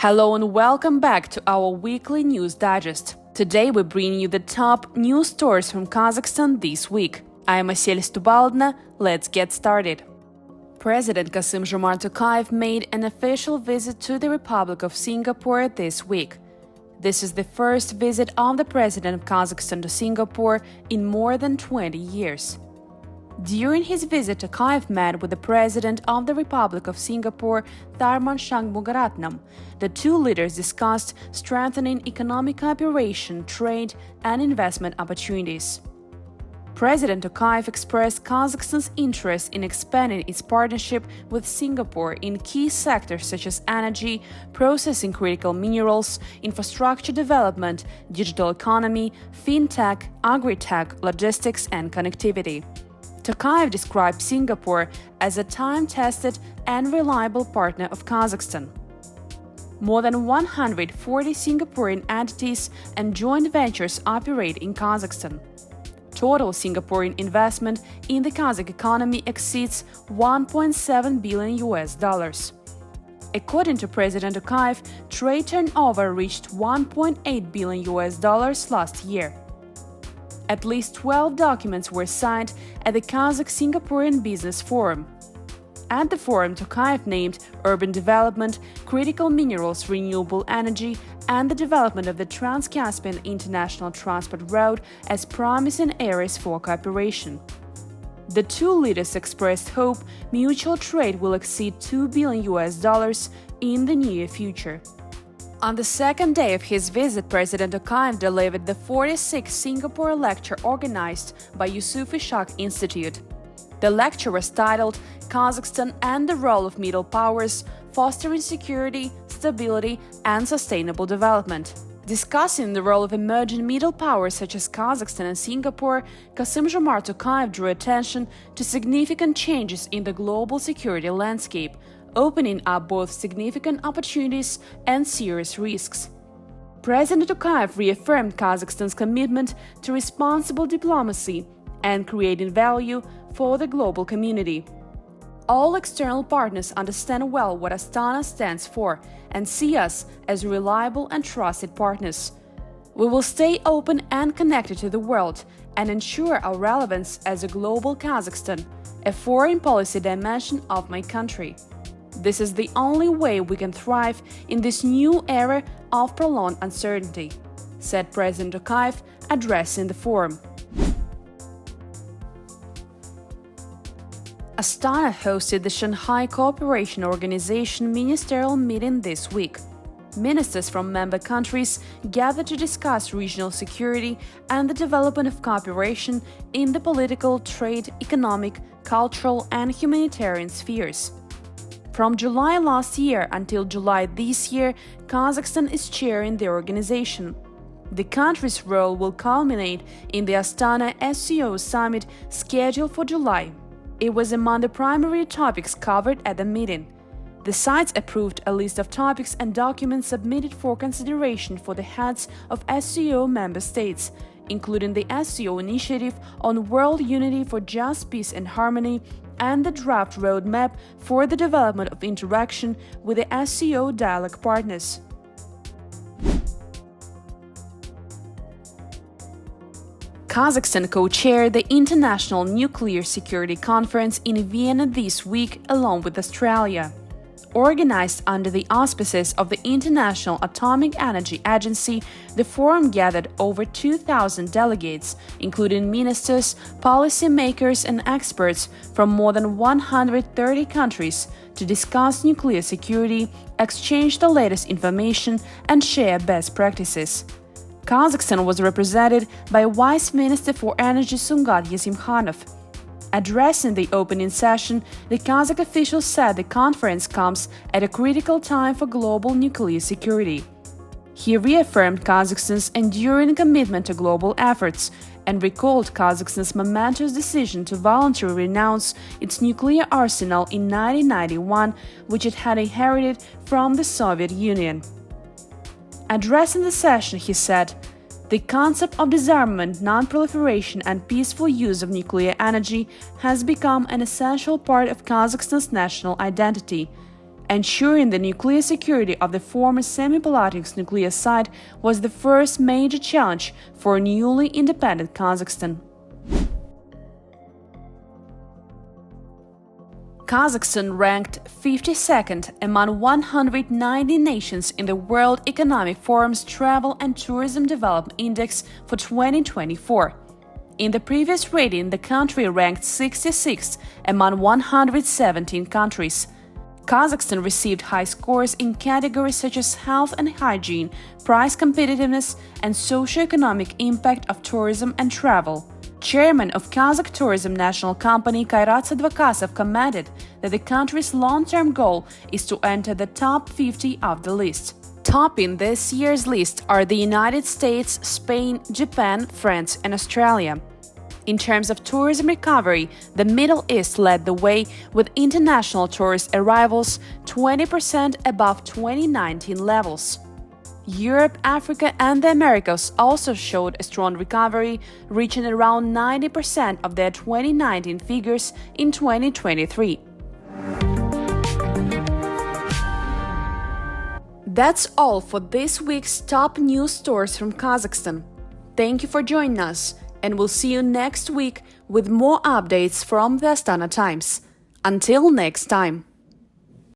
Hello and welcome back to our weekly news digest. Today we bring you the top news stories from Kazakhstan this week. I am Asel Stubaldna. Let's get started. President Kassym-Jomart Tokayev made an official visit to the Republic of Singapore this week. This is the first visit of the President of Kazakhstan to Singapore in more than 20 years. During his visit, Tokayev met with the President of the Republic of Singapore, Tharman Shanmugaratnam. The two leaders discussed strengthening economic cooperation, trade, and investment opportunities. President Tokayev expressed Kazakhstan's interest in expanding its partnership with Singapore in key sectors such as energy, processing critical minerals, infrastructure development, digital economy, fintech, agri-tech, logistics, and connectivity. Tokayev described Singapore as a time-tested and reliable partner of Kazakhstan. More than 140 Singaporean entities and joint ventures operate in Kazakhstan. Total Singaporean investment in the Kazakh economy exceeds $1.7 billion. According to President Tokayev, trade turnover reached $1.8 billion last year. At least 12 documents were signed at the Kazakh-Singaporean Business Forum. At the forum, Tokayev named urban development, critical minerals, renewable energy, and the development of the Trans-Caspian International Transport Road as promising areas for cooperation. The two leaders expressed hope mutual trade will exceed $2 billion in the near future. On the second day of his visit, President Tokayev delivered the 46th Singapore lecture organized by Yusof Ishak Institute. The lecture was titled Kazakhstan and the Role of Middle Powers, Fostering Security, Stability, and Sustainable Development. Discussing the role of emerging middle powers such as Kazakhstan and Singapore, Kassym-Jomart Tokayev drew attention to significant changes in the global security landscape, opening up both significant opportunities and serious risks. President Tokayev reaffirmed Kazakhstan's commitment to responsible diplomacy and creating value for the global community. All external partners understand well what Astana stands for and see us as reliable and trusted partners. We will stay open and connected to the world and ensure our relevance as a global Kazakhstan, a foreign policy dimension of my country. This is the only way we can thrive in this new era of prolonged uncertainty, said President Tokayev, addressing the forum. Astana hosted the Shanghai Cooperation Organization Ministerial Meeting this week. Ministers from member countries gathered to discuss regional security and the development of cooperation in the political, trade, economic, cultural, and humanitarian spheres. From July last year until July this year, Kazakhstan is chairing the organization. The country's role will culminate in the Astana SCO summit scheduled for July. It was among the primary topics covered at the meeting. The sides approved a list of topics and documents submitted for consideration for the heads of SCO member states, including the SCO Initiative on World Unity for Just Peace and Harmony, and the draft roadmap for the development of interaction with the SCO dialogue partners. Kazakhstan co-chaired the International Nuclear Security Conference in Vienna this week along with Australia. Organized under the auspices of the International Atomic Energy Agency, the forum gathered over 2,000 delegates, including ministers, policymakers, and experts from more than 130 countries, to discuss nuclear security, exchange the latest information, and share best practices. Kazakhstan was represented by Vice Minister for Energy Sungat Yasimkhanov. Addressing the opening session, the Kazakh official said the conference comes at a critical time for global nuclear security. He reaffirmed Kazakhstan's enduring commitment to global efforts and recalled Kazakhstan's momentous decision to voluntarily renounce its nuclear arsenal in 1991, which it had inherited from the Soviet Union. Addressing the session, he said, "The concept of disarmament, non-proliferation, and peaceful use of nuclear energy has become an essential part of Kazakhstan's national identity. Ensuring the nuclear security of the former Semipalatinsk nuclear site was the first major challenge for a newly independent Kazakhstan. Kazakhstan ranked 52nd among 190 nations in the World Economic Forum's Travel and Tourism Development Index for 2024. In the previous rating, the country ranked 66th among 117 countries. Kazakhstan received high scores in categories such as health and hygiene, price competitiveness, and socio-economic impact of tourism and travel. Chairman of Kazakh Tourism National Company Kairat Sadvakasov commented that the country's long-term goal is to enter the top 50 of the list. Topping this year's list are the United States, Spain, Japan, France, and Australia. In terms of tourism recovery, the Middle East led the way with international tourist arrivals 20% above 2019 levels. Europe, Africa, and the Americas also showed a strong recovery, reaching around 90% of their 2019 figures in 2023. That's all for this week's top news stories from Kazakhstan. Thank you for joining us, and we'll see you next week with more updates from the Astana Times. Until next time.